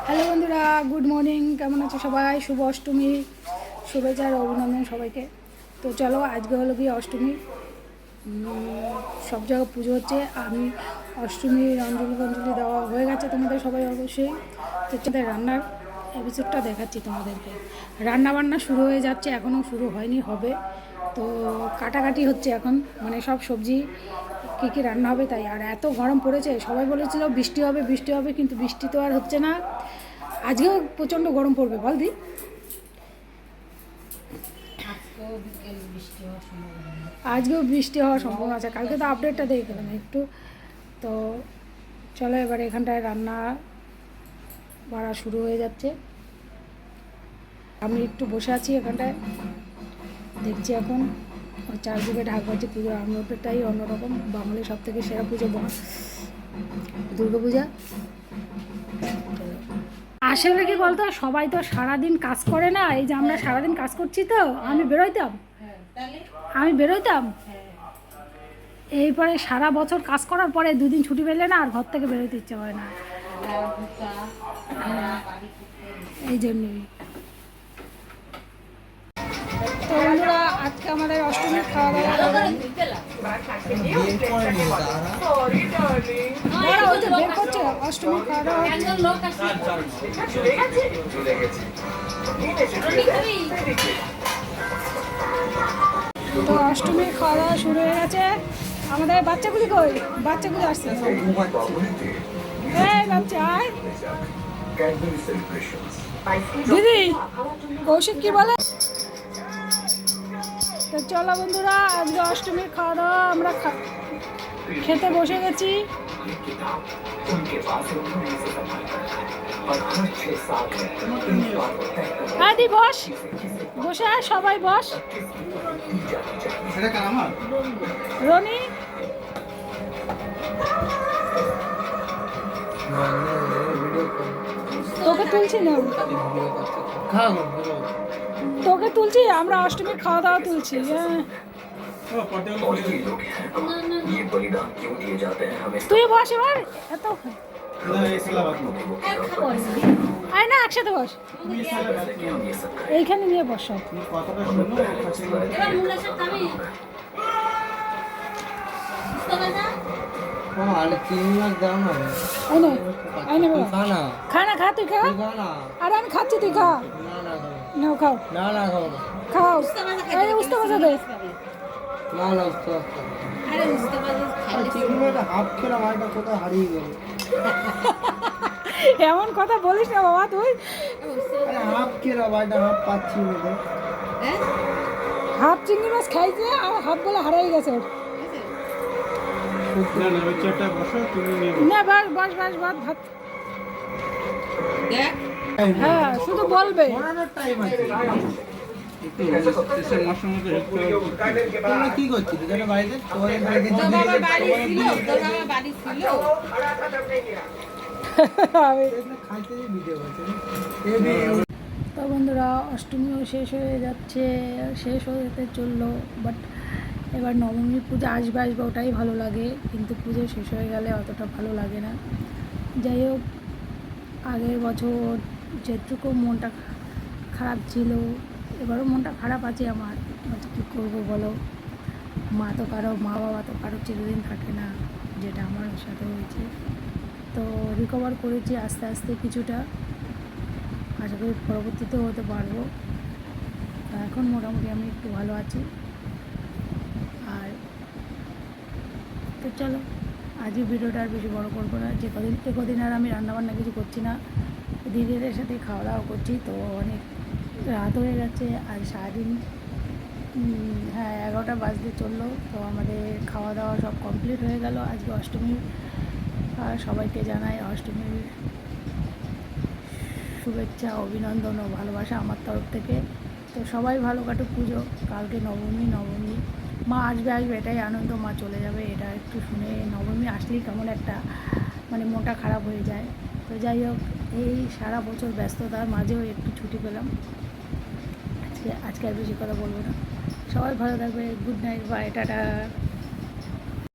Hello বন্ধুরা, good morning. কেমন আছো সবাই? শুভ অষ্টমী শুভেচ্ছা আর অভিনন্দন সবাইকে। তো চলো, আজকে হলো কি অষ্টমী। সব জায়গায় পুজো হচ্ছে। আমি অষ্টমীর অঞ্জলি দেওয়া হয়ে গেছে তোমাদের সবাই অবশ্যই। তো রান্নার এপিসোডটা দেখাচ্ছি তোমাদেরকে। রান্না বান্না শুরু হয়ে যাচ্ছে, এখনও শুরু হয়নি, হবে। তো কাটাকাটি হচ্ছে এখন, মানে সব সবজি কী কী রান্না হবে তাই। আর এত গরম পড়েছে, সবাই বলেছিল বৃষ্টি হবে বৃষ্টি হবে, কিন্তু বৃষ্টি তো আর হচ্ছে না। আজকেও প্রচণ্ড গরম পড়বে, বল দি। আজকেও বৃষ্টি হওয়ার সম্ভাবনা আছে। কালকে তো আপডেটটা দিয়ে গেলাম একটু। তো চলো, এবার এখানটায় রান্না বাড়া শুরু হয়ে যাচ্ছে। আমি একটু বসে আছি এখানটায়, দেখছি এখন চারদিকে ঢাক বাজছে পুজো। আমাদেরটাই অন্যরকম, বাঙালির সব থেকে সেরা পুজো দুর্গা পূজা। আসলে কি বলতো, সবাই তো সারাদিন কাজ করে না। এই যে আমরা সারাদিন কাজ করছি, তো আমি বেরোইতাম এইপরে সারা বছর কাজ করার পরে দুদিন ছুটি পেলে না আর ঘর থেকে বেরোতে ইচ্ছে হয় না। এই জন্যই। তো বন্ধুরা, আজকে আমাদের অষ্টমীর খাওয়া দাওয়া বের করছে। অষ্টমীর খাওয়া দাওয়া তো অষ্টমীর খাওয়া দাওয়া শুরু হয়ে গেছে। আমাদের বাচ্চাগুলি কই? বাচ্চাগুলি আসছে। এই বাচ্চা আয়। দিদি, কৌশিক কি বলে? তো চলো বন্ধুরা, আজকে অষ্টমীর খাওয়া দাওয়া আমরা খেতে বসে গেছি। দি বস, বসে আয়, সবাই বস। রনি, তোকে তুলছি না, তোকে তুলছি। আমরা অষ্টমীর খাওয়া দাওয়া তুলছি। তুই বস এবার। এত আয় না, একসাথে বস। এইখানে নিয়ে বস সব। খানা খা, তুই খা। আরে আমি খাচ্ছি, তুই খা। নাও খাও, খাও। এই উস্তা ভাজা দে। এমন কথা বলিস না বাবা তুই। হাফ চিংড়ি মাছ খাইছে আর হাফ বলে হারাই গেছে। না বাস বাস বাস বাস ভাত। হ্যাঁ, শুধু বলবে। কি করছিস বাড়িতে? তো বন্ধুরা, অষ্টমীও শেষ হয়ে যাচ্ছে, শেষ হতে চললো। বাট এবার নবমী পূজা আসবে ওটাই ভালো লাগে, কিন্তু পুজো শেষ হয়ে গেলে অতটা ভালো লাগে না। যাই হোক, আগের বছর যেটুকু মনটা খারাপ ছিল, এবারও মনটা খারাপ আছে আমার। কী করবো বলো? মা বাবা তো কারো চিরদিন থাকে না, যেটা আমার সাথে হয়েছে। তো রিকভার করেছি আস্তে আস্তে কিছুটা, আশা করি পরবর্তীতেও হতে পারবো। এখন মোটামুটি আমি একটু ভালো আছি। আর তো চলো, আজকে ভিডিওটা আর বেশি বড় করবো না। কদিন আর আমি রান্নাবান্না কিছু করছি না, দিদিদের সাথে খাওয়া দাওয়া করছি। তো অনেক রাত হয়ে গেছে, আজ সারাদিন 11টা বাজতে চললো। তো আমাদের খাওয়া দাওয়া সব কমপ্লিট হয়ে গেল আজকে অষ্টমী। আর সবাইকে জানাই অষ্টমীর শুভেচ্ছা, অভিনন্দন ও ভালোবাসা আমার তরফ থেকে। তো সবাই ভালো কাটুক পুজো। কালকে নবমী, মা আসবে এটাই আনন্দ। মা চলে যাবে এটা একটু শুনে নবমী আসলেই কেমন একটা মানে মনটা খারাপ হয়ে যায়। তো যাই হোক, এই সারা বছর ব্যস্ততার মাঝেও একটু ছুটি পেলাম। আজকে আর বেশি কথা বলবো না। সবাই ভালো থাকবে। Good night, bye, tata.